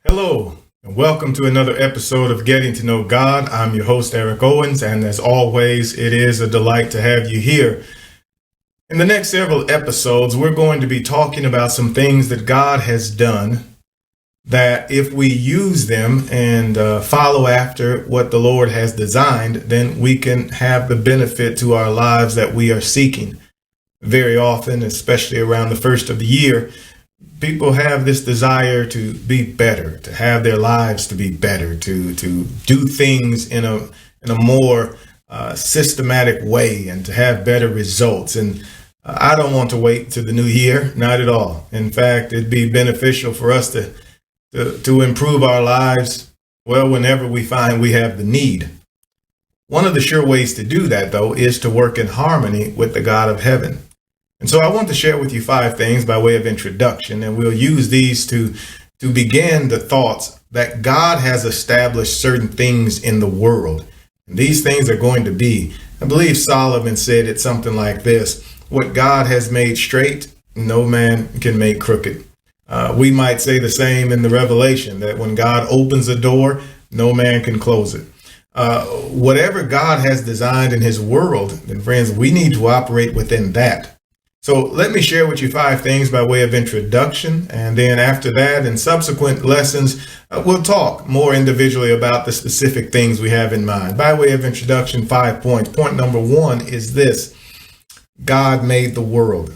Hello, and welcome to another episode of Getting to Know God. I'm your host, Eric Owens, and as always, it is a delight to have you here. In the next several episodes, we're going to be talking about some things that God has done that if we use them and follow after what the Lord has designed, then we can have the benefit to our lives that we are seeking. Very often, especially around the first of the year, people have this desire to be better, to have their lives to be better, to do things in a more systematic way and to have better results. And I don't want to wait to the new year, not at all. In fact, it'd be beneficial for us to improve our lives, well, whenever we find we have the need. One of the sure ways to do that, though, is to work in harmony with the God of heaven. And so I want to share with you 5 things by way of introduction, and we'll use these to begin the thoughts that God has established certain things in the world. And these things are going to be, I believe Solomon said it something like this: what God has made straight, no man can make crooked. We might say the same in the Revelation, that when God opens a door, no man can close it. Whatever God has designed in his world, then friends, we need to operate within that. So let me share with you 5 things by way of introduction, and then after that, in subsequent lessons, we'll talk more individually about the specific things we have in mind. By way of introduction, 5 points. Point number 1 is this: God made the world.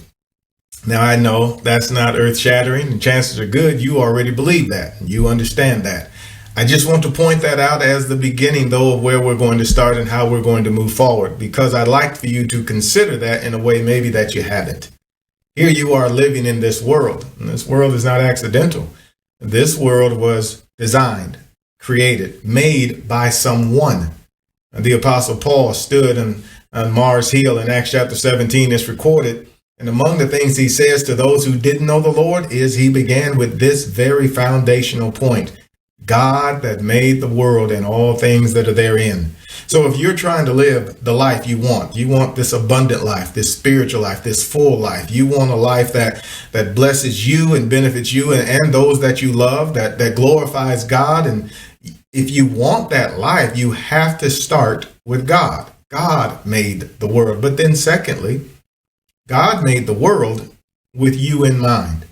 Now, I know that's not earth-shattering, and chances are good you already believe that, and you understand that. I just want to point that out as the beginning, though, of where we're going to start and how we're going to move forward, because I'd like for you to consider that in a way maybe that you haven't. Here you are living in this world, and this world is not accidental. This world was designed, created, made by someone. The Apostle Paul stood on Mars Hill in Acts chapter 17, it's recorded, and among the things he says to those who didn't know the Lord is he began with this very foundational point: God that made the world and all things that are therein. So if you're trying to live the life you want this abundant life, this spiritual life, this full life, you want a life that blesses you and benefits you and those that you love, that glorifies God. And if you want that life, you have to start with God. God made the world. But then secondly, God made the world with you in mind.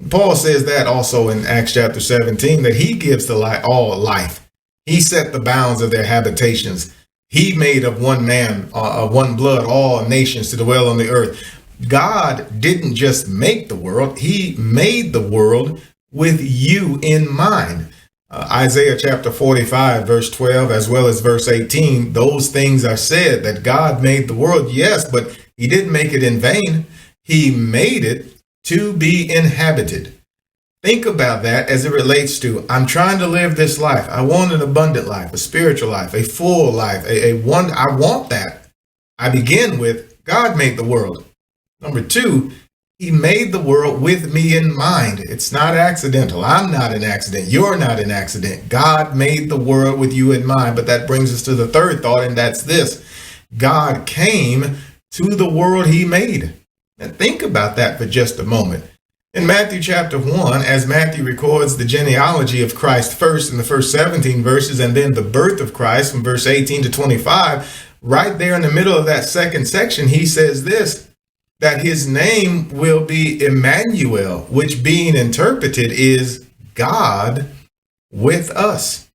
Paul says that also in Acts chapter 17, that he gives to all life. He set the bounds of their habitations. He made of one man, of one blood, all nations to dwell on the earth. God didn't just make the world. He made the world with you in mind. Isaiah chapter 45, verse 12, as well as verse 18, those things are said that God made the world. Yes, but he didn't make it in vain. He made it to be inhabited. Think about that as it relates to, I'm trying to live this life. I want an abundant life, a spiritual life, a full life, I want that. I begin with, God made the world. Number 2, he made the world with me in mind. It's not accidental. I'm not an accident. You're not an accident. God made the world with you in mind. But that brings us to the third thought, and that's this: God came to the world he made. Now think about that for just a moment. In Matthew chapter 1, as Matthew records the genealogy of Christ first in the first 17 verses, and then the birth of Christ from verse 18 to 25, right there in the middle of that second section, he says this, that his name will be Emmanuel, which being interpreted is God with us.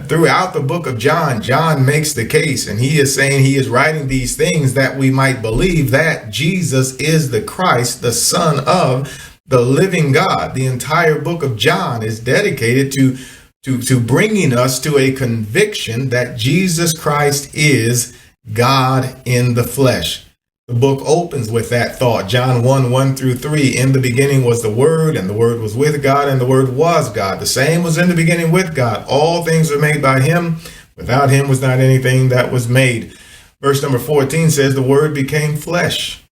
Throughout the book of John, John makes the case, and he is saying he is writing these things that we might believe that Jesus is the Christ, the Son of the living God. The entire book of John is dedicated to bringing us to a conviction that Jesus Christ is God in the flesh. The book opens with that thought. John 1 through 3. In the beginning was the Word, and the Word was with God, and the Word was God. The same was in the beginning with God. All things were made by him. Without him was not anything that was made. Verse number 14 says the Word became flesh.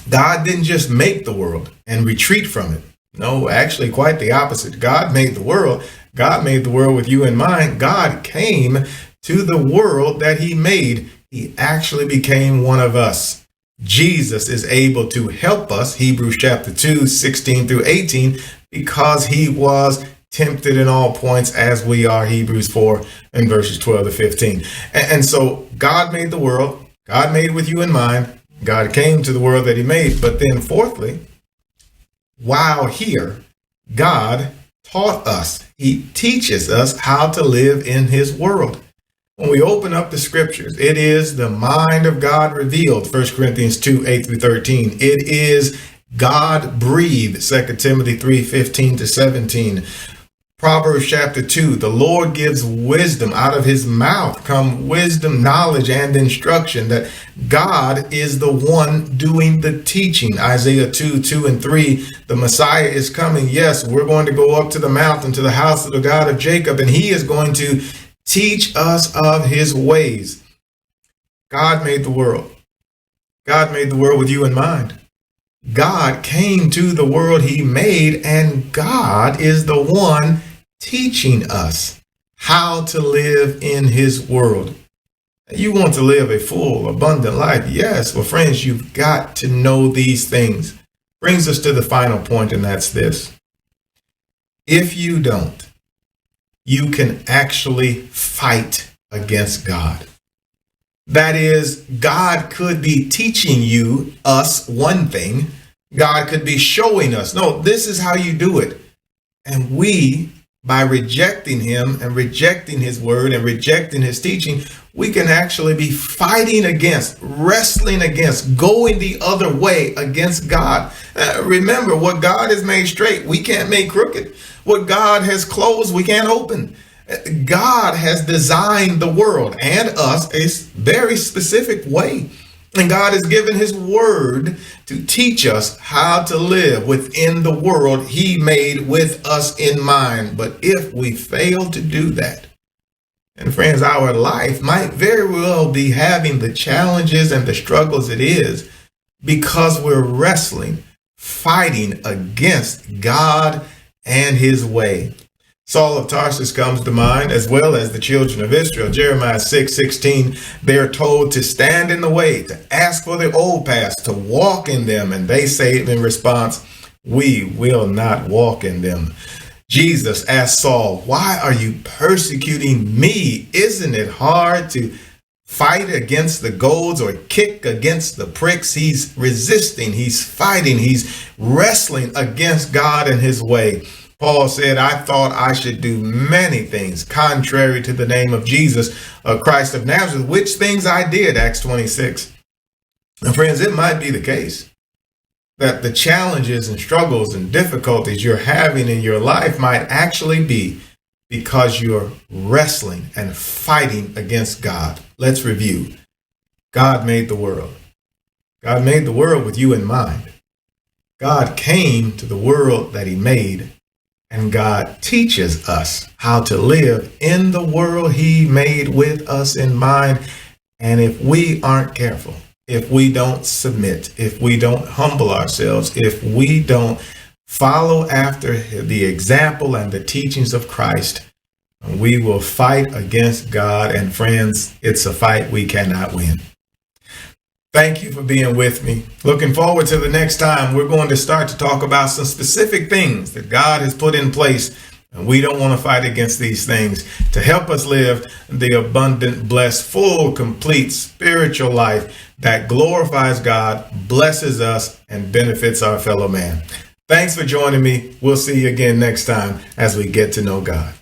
God didn't just make the world and retreat from it. No, actually quite the opposite. God made the world. God made the world with you in mind. God came to the world that he made. He actually became one of us. Jesus is able to help us, Hebrews chapter 2, 16 through 18, because he was tempted in all points as we are, Hebrews 4 and verses 12 to 15. And so God made the world. God made it with you in mind. God came to the world that he made. But then fourthly, while here, God taught us. He teaches us how to live in his world. When we open up the scriptures, it is the mind of God revealed, 1 Corinthians 2, 8 through 13. It is God breathed, 2 Timothy 3, 15 to 17. Proverbs chapter 2, the Lord gives wisdom. Out of his mouth come wisdom, knowledge, and instruction. That God is the one doing the teaching. Isaiah 2, 2 and 3, the Messiah is coming. Yes, we're going to go up to the mountain, to the house of the God of Jacob, and he is going to teach us of his ways. God made the world. God made the world with you in mind. God came to the world he made, and God is the one teaching us how to live in his world. You want to live a full, abundant life? Yes. Well, friends, you've got to know these things. Brings us to the final point, and that's this. If you don't, you can actually fight against God. That is, God could be teaching us one thing. God could be showing us, no, this is how you do it. And we, by rejecting him and rejecting his word and rejecting his teaching, we can actually be fighting against, wrestling against, going the other way against God. Remember, what God has made straight, we can't make crooked. What God has closed, we can't open. God has designed the world and us a very specific way. And God has given his word to teach us how to live within the world he made with us in mind. But if we fail to do that, and friends, our life might very well be having the challenges and the struggles it is because we're wrestling, fighting against God and his way. Saul of Tarsus comes to mind, as well as the children of Israel. Jeremiah 6:16, they are told to stand in the way, to ask for the old paths, to walk in them. And they say in response, we will not walk in them. Jesus asked Saul, why are you persecuting me? Isn't it hard to fight against the goads or kick against the pricks? He's resisting, he's fighting, he's wrestling against God and his way. Paul said, I thought I should do many things contrary to the name of Jesus, Christ of Nazareth, which things I did, Acts 26. And friends, it might be the case that the challenges and struggles and difficulties you're having in your life might actually be because you're wrestling and fighting against God. Let's review. God made the world. God made the world with you in mind. God came to the world that he made. And God teaches us how to live in the world he made with us in mind. And if we aren't careful, if we don't submit, if we don't humble ourselves, if we don't follow after the example and the teachings of Christ, we will fight against God. And friends, it's a fight we cannot win. Thank you for being with me. Looking forward to the next time. We're going to start to talk about some specific things that God has put in place. And we don't want to fight against these things to help us live the abundant, blessed, full, complete spiritual life that glorifies God, blesses us, and benefits our fellow man. Thanks for joining me. We'll see you again next time as we get to know God.